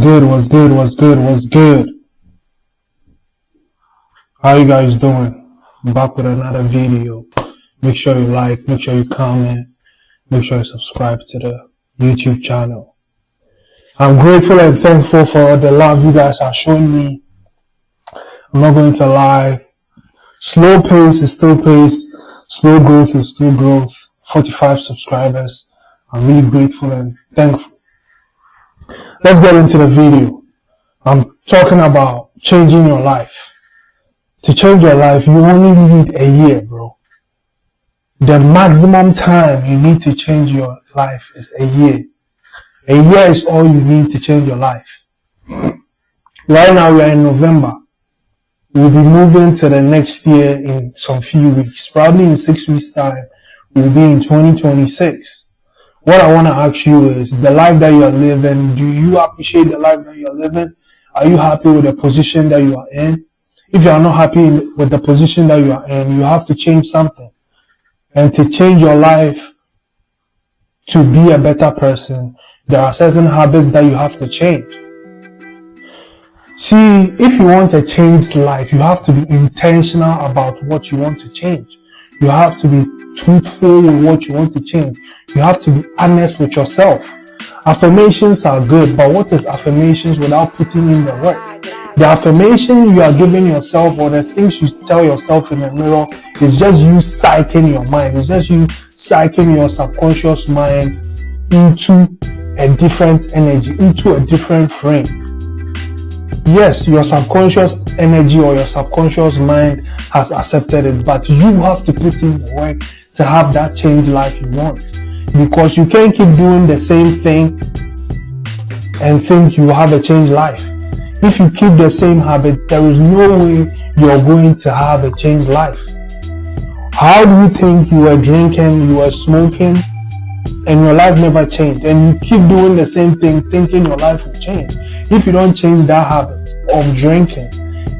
What's good? How you guys doing? I'm back with another video. Make sure you like, make sure you comment, make sure you subscribe to the YouTube channel. I'm grateful and thankful for the love you guys are showing me. I'm not going to lie. Slow pace is still pace. Slow growth is still growth. 45 subscribers. I'm really grateful and thankful. Let's get into the video. I'm talking about changing your life. To change your life, you only need a year, bro. The maximum time you need to change your life is a year. A year is all you need to change your life. Right now we are in November. We'll be moving to the next year in some few weeks. Probably in 6 weeks time, we'll be in 2026. What I want to ask you is, the life that you are living, do you appreciate the life that you are living? Are you happy with the position that you are in? If you are not happy with the position that you are in, you have to change something. And to change your life to be a better person, there are certain habits that you have to change. See, if you want to change life, you have to be intentional about what you want to change. You have to be truthful with what you want to change. You have to be honest with yourself. Affirmations are good, but what is affirmations without putting in the work? The affirmation you are giving yourself, or the things you tell yourself in the mirror, is just you psyching your mind. It's just you psyching your subconscious mind into a different energy, into a different frame. Yes, your subconscious energy or your subconscious mind has accepted it, but you have to put in the work to have that change life you want. Because you can't keep doing the same thing and think you have a changed life. If you keep the same habits, there is no way you're going to have a changed life. How do you think you were drinking, you were smoking, and your life never changed, and you keep doing the same thing thinking your life will change? If you don't change that habit of drinking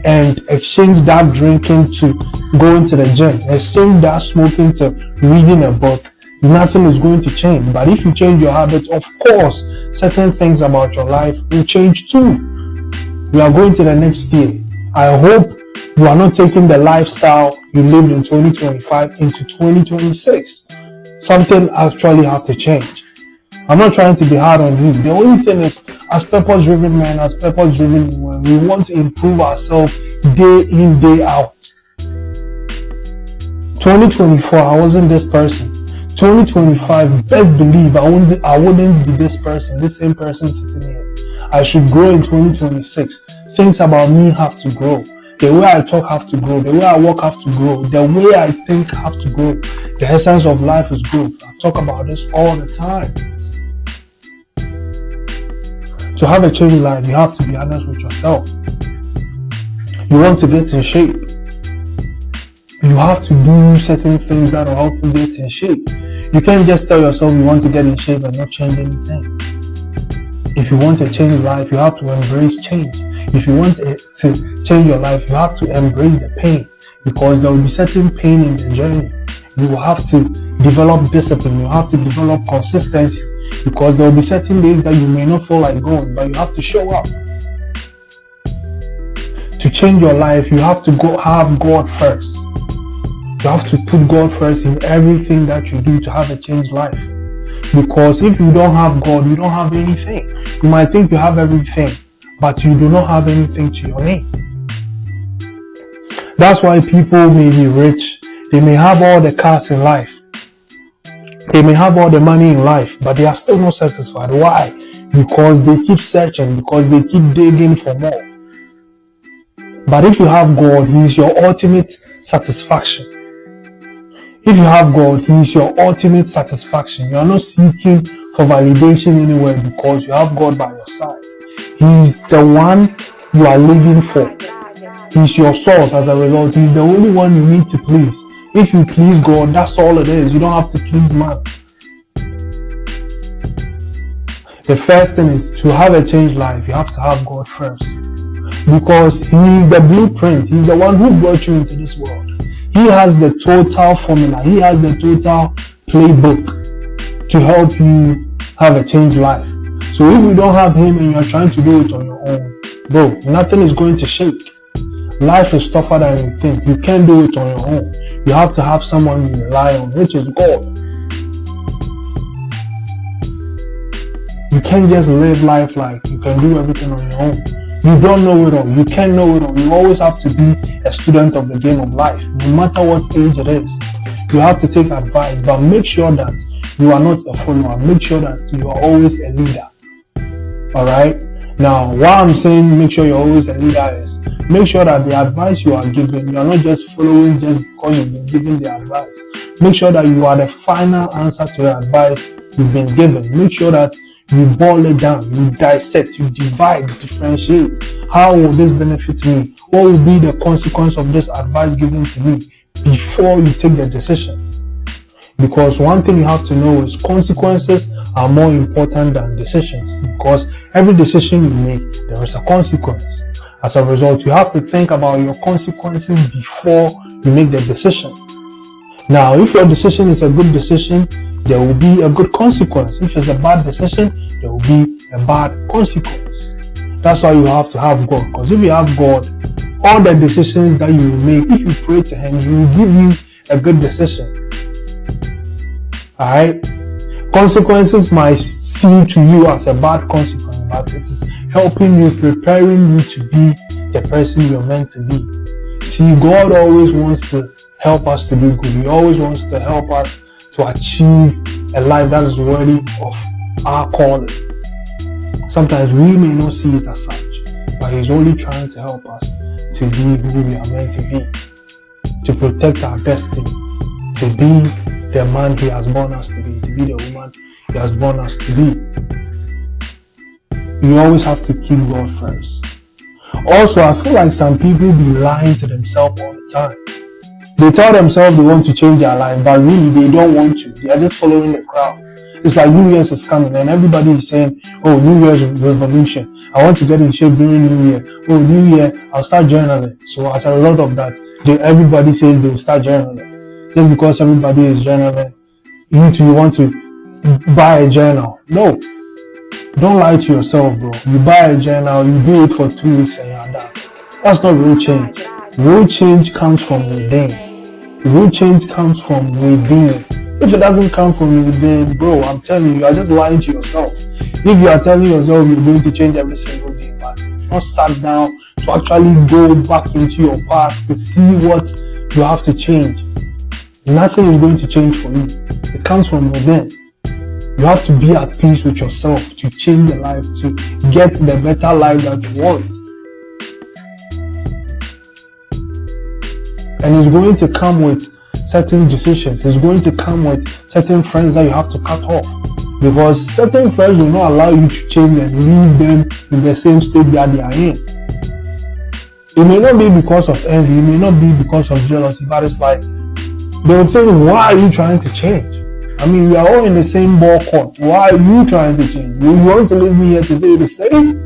and exchange that drinking to going to the gym, exchange that smoking to reading a book, nothing is going to change. But if you change your habit, of course, certain things about your life will change too. We are going to the next year. I hope you are not taking the lifestyle you lived in 2025 into 2026. Something actually have to change. I'm not trying to be hard on you. The only thing is, as purpose-driven men, as purpose-driven women, we want to improve ourselves day in, day out. 2024, I wasn't this person. 2025, best believe I wouldn't be this person, this same person sitting here. I should grow in 2026. Things about me have to grow. The way I talk have to grow. The way I walk have to grow. The way I think have to grow. The essence of life is growth. I talk about this all the time. To have a changed life, you have to be honest with yourself. You want to get in shape. You have to do certain things that will help you get in shape. You can't just tell yourself you want to get in shape and not change anything. If you want to change life, you have to embrace change. If you want to change your life, you have to embrace the pain, because there will be certain pain in the journey. You will have to develop discipline. You have to develop consistency, because there will be certain days that you may not feel like going, but you have to show up. To change your life, you have to have God first. You have to put God first in everything that you do to have a changed life. Because if you don't have God, you don't have anything. You might think you have everything, but you do not have anything to your name. That's why people may be rich. They may have all the cars in life. They may have all the money in life, but they are still not satisfied. Why? Because they keep searching, because they keep digging for more. But if you have God, He is your ultimate satisfaction. If you have God, He is your ultimate satisfaction. You are not seeking for validation anywhere, because you have God by your side. He is the one you are living for. He is your source. As a result, He is the only one you need to please. If you please God, that's all it is. You don't have to please man. The first thing is, to have a changed life, you have to have God first. Because He is the blueprint. He is the one who brought you into this world. He has the total formula. He has the total playbook to help you have a changed life. So if you don't have him and you're trying to do it on your own, bro, nothing is going to shake. Life is tougher than you think. You can't do it on your own. You have to have someone you rely on, which is God. You can't just live life like you can do everything on your own. You don't know it all. You can't know it all. You always have to be a student of the game of life, no matter what age it is. You have to take advice, but make sure that you are not a follower. Make sure that you are always a leader. Alright? Now, why I'm saying make sure you're always a leader is make sure that the advice you are giving, you are not just following just because you've been given the advice. Make sure that you are the final answer to the advice you've been given. Make sure that you boil it down, you dissect, you divide, differentiate. How will this benefit me? What will be the consequence of this advice given to me before you take the decision? Because one thing you have to know is consequences are more important than decisions, because every decision you make, there is a consequence. As a result, you have to think about your consequences before you make the decision. Now, if your decision is a good decision, there will be a good consequence. If it's a bad decision, there will be a bad consequence. That's why you have to have God, because if you have God, all the decisions that you make, if you pray to Him, He will give you a good decision. Alright? Consequences might seem to you as a bad consequence, but it is helping you, preparing you to be the person you're meant to be. See, God always wants to help us to do good. He always wants to help us to achieve a life that is worthy of our calling. Sometimes we may not see it as such, but He's only trying to help us to be who we are meant to be, to protect our destiny, to be the man He has born us to be the woman He has born us to be. You always have to keep God first. Also, I feel like some people be lying to themselves all the time. They tell themselves they want to change their life, but really they don't want to. They are just following the crowd. It's like New Year's is coming and everybody is saying, oh, New Year's revolution. I want to get in shape during New Year. Oh, New Year, I'll start journaling. So as a result of that, everybody says they will start journaling. Just because everybody is journaling, you want to buy a journal. No. Don't lie to yourself, bro. You buy a journal, you do it for 2 weeks and you're done. That's not real change. Real change comes from within. Real change comes from within. If it doesn't come from within, bro, I'm telling you, you are just lying to yourself. If you are telling yourself you're going to change every single day, but not sat down to actually go back into your past to see what you have to change, nothing is going to change for you. It comes from within. You have to be at peace with yourself to change your life, to get the better life that you want. And it's going to come with certain decisions. It's going to come with certain friends that you have to cut off. Because certain friends will not allow you to change and leave them in the same state that they are in. It may not be because of envy, it may not be because of jealousy, but it's like, they'll think, why are you trying to change? I mean, we are all in the same ball court. Why are you trying to change? You want to leave me here to say the same?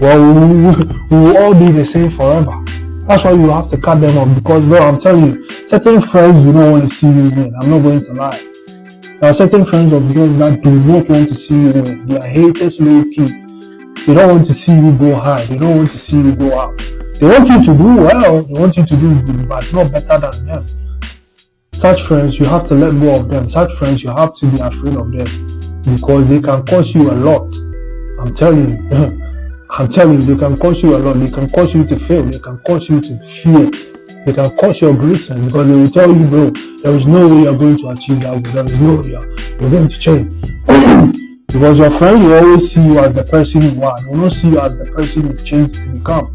Well, we will all be the same forever. That's why you have to cut them off, because, bro, I'm telling you, certain friends do not want to see you win. I'm not going to lie. There are certain friends of yours that do not want to see you win. They are haters low key. They don't want to see you go high. They don't want to see you go up. They want you to do well. They want you to do good, but not better than them. Such friends, you have to let go of them. Such friends, you have to be afraid of them, because they can cost you a lot. I'm telling you. I'm telling you, they can cause you a lot. They can cause you to fail. They can cause you to fear. They can cause your greatness, because they will tell you, bro, there is no way you're going to achieve that. There is no way you're going to change. Because your friends will always see you as the person you are. They will not see you as the person you've changed to become.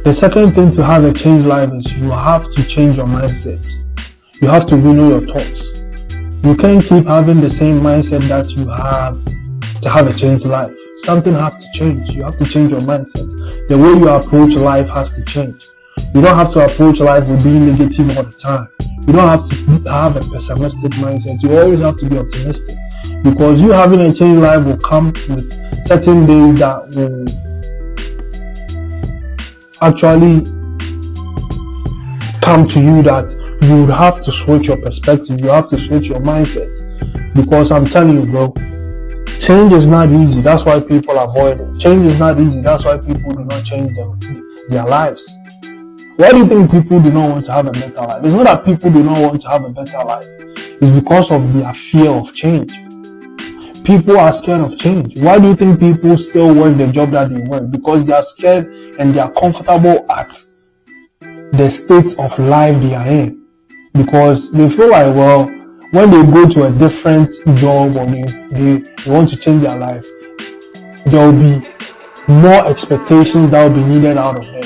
The second thing to have a changed life is you have to change your mindset. You have to renew your thoughts. You can't keep having the same mindset that you have to have a changed life. Something has to change. You have to change your mindset. The way you approach life has to change. You don't have to approach life with being negative all the time. You don't have to have a pessimistic mindset. You always have to be optimistic. Because you having a changed life will come with certain days that will actually come to you that you would have to switch your perspective. You have to switch your mindset. Because I'm telling you, bro, change is not easy. That's why people avoid it. Change is not easy. That's why people do not change their lives. Why do you think people do not want to have a better life? It's not that people do not want to have a better life. It's because of their fear of change. People are scared of change. Why do you think people still work the job that they work? Because they are scared and they are comfortable at the state of life they are in. Because they feel like, well, when they go to a different job or they want to change their life, there will be more expectations that will be needed out of them.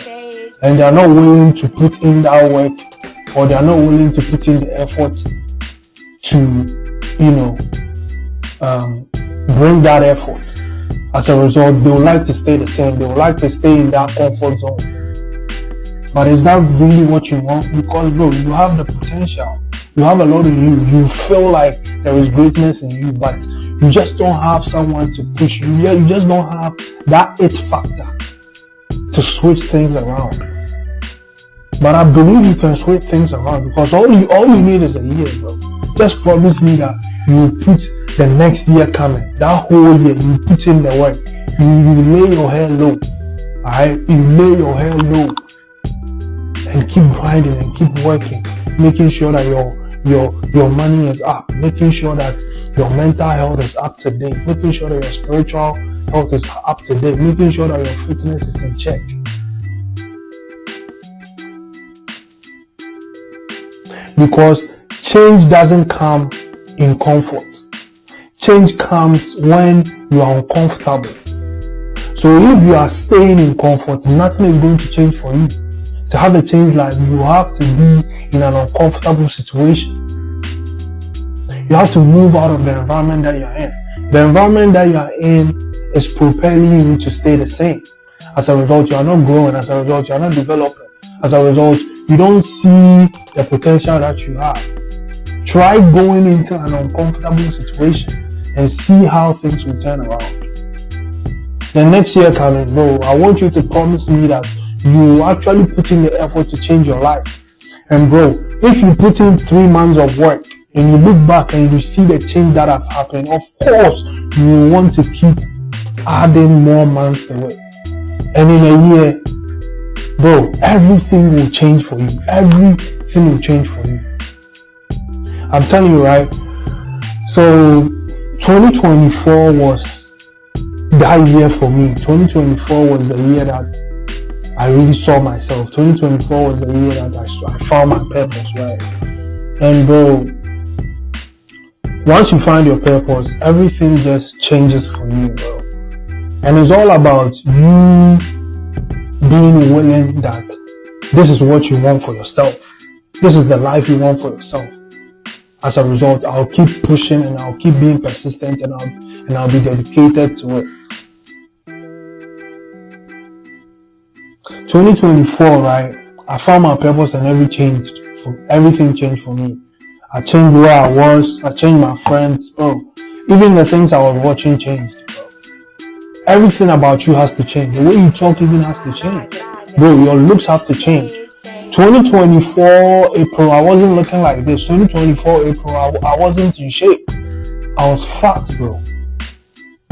And they are not willing to put in that work, or they are not willing to put in the effort to, bring that effort. As a result, they would like to stay the same. They would like to stay in that comfort zone. But is that really what you want? Because, bro, you have the potential. You have a lot of you. You feel like there is greatness in you, but you just don't have someone to push you. You just don't have that it factor to switch things around. But I believe you can switch things around, because all you need is a year, bro. Just promise me that you will put the next year coming, that whole year, you put in the work. You lay your hair low. Alright? You lay your hair low and keep grinding and keep working, making sure that your money is up, making sure that your mental health is up to date, making sure that your spiritual health is up to date, making sure that your fitness is in check. Because change doesn't come in comfort. Change comes when you are uncomfortable. So if you are staying in comfort, nothing is going to change for you. To have a change life, you have to be in an uncomfortable situation. You have to move out of the environment that you're in. The environment that you're in is propelling you to stay the same. As a result, you are not growing. As a result, you are not developing. As a result, you don't see the potential that you have. Try going into an uncomfortable situation and see how things will turn around. The next year coming, bro, I want you to promise me that you actually put in the effort to change your life. And bro, if you put in 3 months of work and you look back and you see the change that have happened, of course, you want to keep adding more months to it. And in a year, bro, everything will change for you. Everything will change for you. I'm telling you, right? So 2024 was that year for me. 2024 was the year that I really saw myself. 2024 was the year that I found my purpose, right? And bro, once you find your purpose, everything just changes for you, bro. And it's all about you being willing that this is what you want for yourself. This is the life you want for yourself. As a result, I'll keep pushing and I'll keep being persistent and I'll be dedicated to it. 2024, right? I found my purpose and everything changed for me. I changed where I was. I changed my friends. Bro, even the things I was watching changed, bro. Everything about you has to change. The way you talk even has to change. Bro, your looks have to change. 2024 April, I wasn't looking like this. 2024 April, I wasn't in shape. I was fat, bro.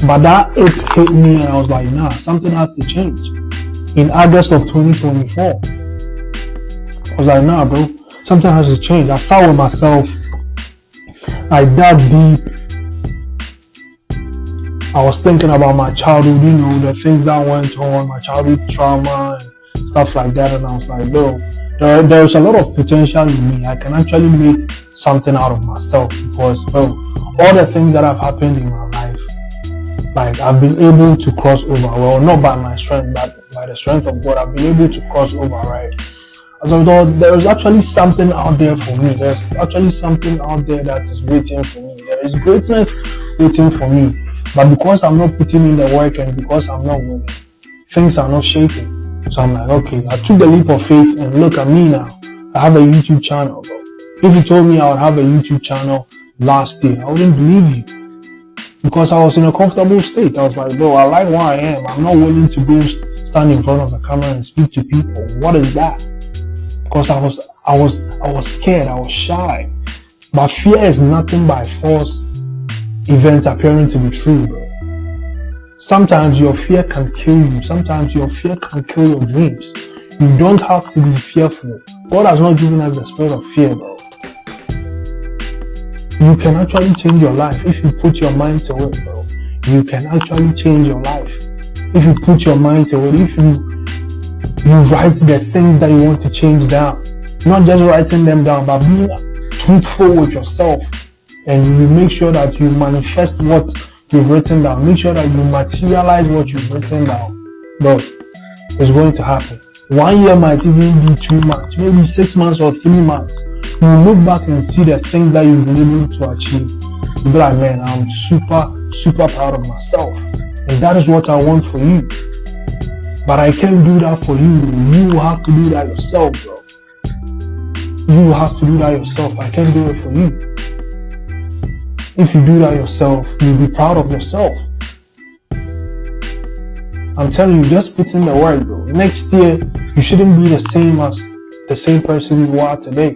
But that it hit me and I was like, nah, something has to change. In August of 2024, I was like, nah, bro, something has to change. I sat with myself. I dug deep. I was thinking about my childhood, the things that went on, my childhood trauma and stuff like that. And I was like, bro, there's a lot of potential in me. I can actually make something out of myself because, bro, all the things that have happened in my life, like I've been able to cross over. Well, not by my strength, but by the strength of God, I've been able to cross over, right? As a result, there is actually something out there for me. There's actually something out there that is waiting for me. There is greatness waiting for me. But because I'm not putting in the work and because I'm not willing, things are not shaking. So I'm like, okay, I took the leap of faith and look at me now. I have a YouTube channel, bro. If you told me I would have a YouTube channel last year, I wouldn't believe you. Because I was in a comfortable state. I was like, bro, I like where I am. I'm not willing to go stand in front of the camera and speak to people. What is that? Because I was scared. I was shy. But fear is nothing but a false events appearing to be true, bro. Sometimes your fear can kill you. Sometimes your fear can kill your dreams. You don't have to be fearful. God has not given us the spirit of fear, bro. You can actually change your life if you put your mind to it, bro. You can actually change your life if you put your mind to it. If you write the things that you want to change down, not just writing them down, but being truthful with yourself, and you make sure that you manifest what you've written down. Make sure that you materialize what you've written down, bro. It's going to happen. 1 year might even be too much, maybe 6 months or 3 months. You look back and see the things that you've been able to achieve. You'll be like, man, I'm super proud of myself. And that is what I want for you. But I can't do that for you. You will have to do that yourself, bro. You will have to do that yourself. I can't do it for you. If you do that yourself, you'll be proud of yourself. I'm telling you, just put in the work, bro. Next year, you shouldn't be the same as the same person you are today.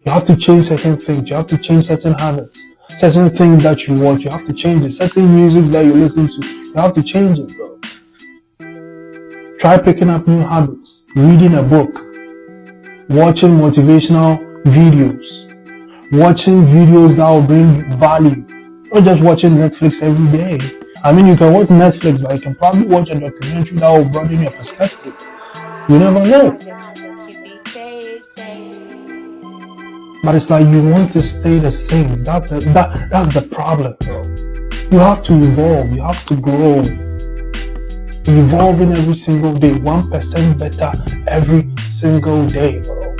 You have to change certain things. You have to change certain habits. Certain things that you want, you have to change it. Certain music that you listen to, you have to change it, bro. Try picking up new habits. Reading a book. Watching motivational videos. Watching videos that will bring value. Not just watching Netflix every day. I mean, you can watch Netflix, but you can probably watch a documentary that will broaden your perspective. You never know. But it's like you want to stay the same. That's the problem, bro. You have to evolve. You have to grow. Evolving every single day. 1% better every single day, bro.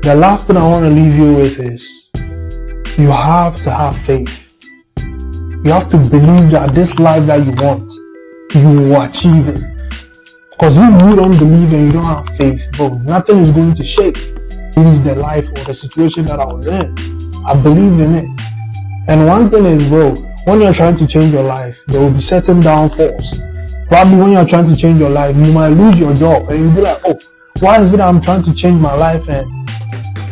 The last thing I want to leave you with is you have to have faith. You have to believe that this life that you want, you will achieve it. Because if you don't believe and you don't have faith, bro, nothing is going to change the life or the situation that I was in. I believe in it. And one thing is, bro, when you're trying to change your life, there will be certain downfalls. Probably when you're trying to change your life, you might lose your job and you'll be like, oh, why is it I'm trying to change my life and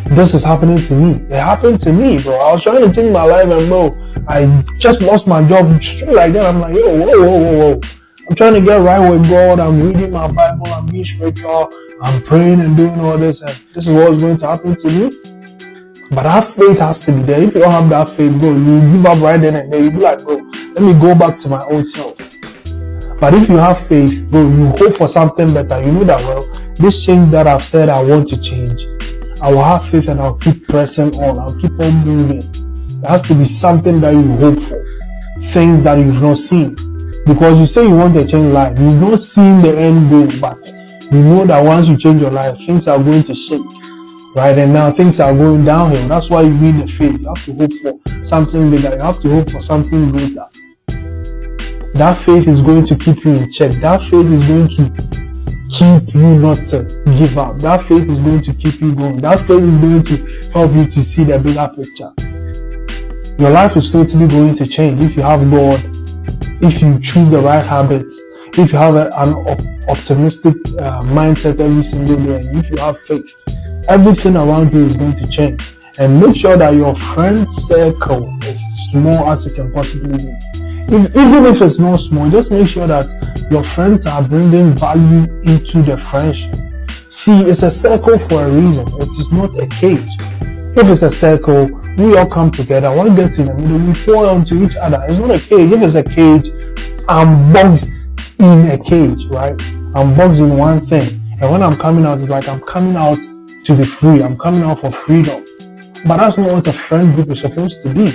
this is happening to me? It happened to me, bro. I was trying to change my life and, bro, I just lost my job straight like that. I'm like, yo, whoa. I'm trying to get right with God. I'm reading my Bible. I'm being spiritual. I'm praying and doing all this. And this is what's going to happen to me. But that faith has to be there. If you don't have that faith, bro, you give up right then and there. You be like, bro, let me go back to my old self. But if you have faith, bro, you hope for something better. You know that, well, this change that I've said I want to change, I will have faith and I'll keep pressing on. I'll keep on moving. There has to be something that you hope for. Things that you've not seen. Because you say you want to change life. You've not seen the end goal, but you know that once you change your life, things are going to shake. Right? And now things are going downhill. That's why you need the faith. You have to hope for something bigger. You have to hope for something greater. That faith is going to keep you in check. That faith is going to keep you not to give up. That faith is going to keep you going. That faith is going to help you to see the bigger picture. Your life is totally going to change if you have God, if you choose the right habits, if you have an optimistic mindset every single day, and if you have faith, everything around you is going to change. And make sure that your friend circle is small as it can possibly be. Even if it's not small, just make sure that your friends are bringing value into the friendship. See, it's a circle for a reason. It is not a cage. If it's a circle, we all come together. One gets in the middle, we pour onto each other. It's not a cage. If it's a cage, I'm boxed in a cage, right? I'm boxed in one thing. And when I'm coming out, it's like I'm coming out to be free. I'm coming out for freedom. But that's not what a friend group is supposed to be.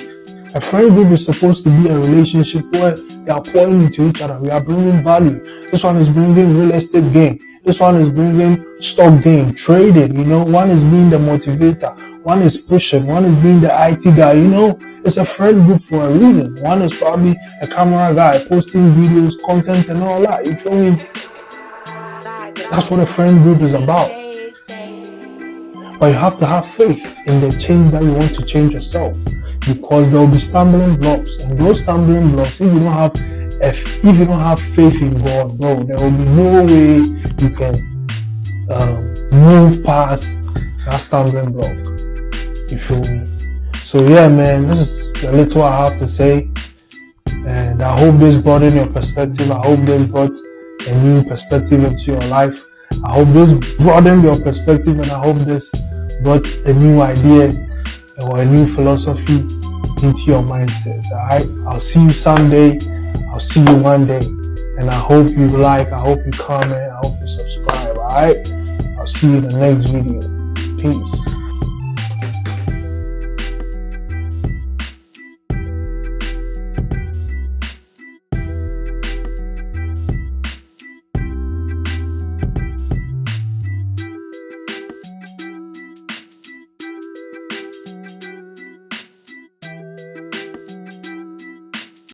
A friend group is supposed to be a relationship where they are pouring into each other. We are bringing value. This one is bringing real estate gain. This one is bringing stock gain, trading, One is being the motivator. One is pushing. One is being the IT guy, It's a friend group for a reason. One is probably a camera guy posting videos, content and all that. You feel me? That's what a friend group is about. But you have to have faith in the change that you want to change yourself. Because there will be stumbling blocks. And those stumbling blocks, if you don't have faith in God, bro, there will be no way you can move past that stumbling block. You feel me? So yeah, man, this is a little I have to say. And I hope this broadened your perspective. I hope this brought a new perspective into your life. I hope this broadened your perspective, and I hope this brought a new idea or a new philosophy into your mindset. Alright, I'll see you someday. I'll see you one day. And I hope you like, I hope you comment, I hope you subscribe. Alright, I'll see you in the next video. Peace.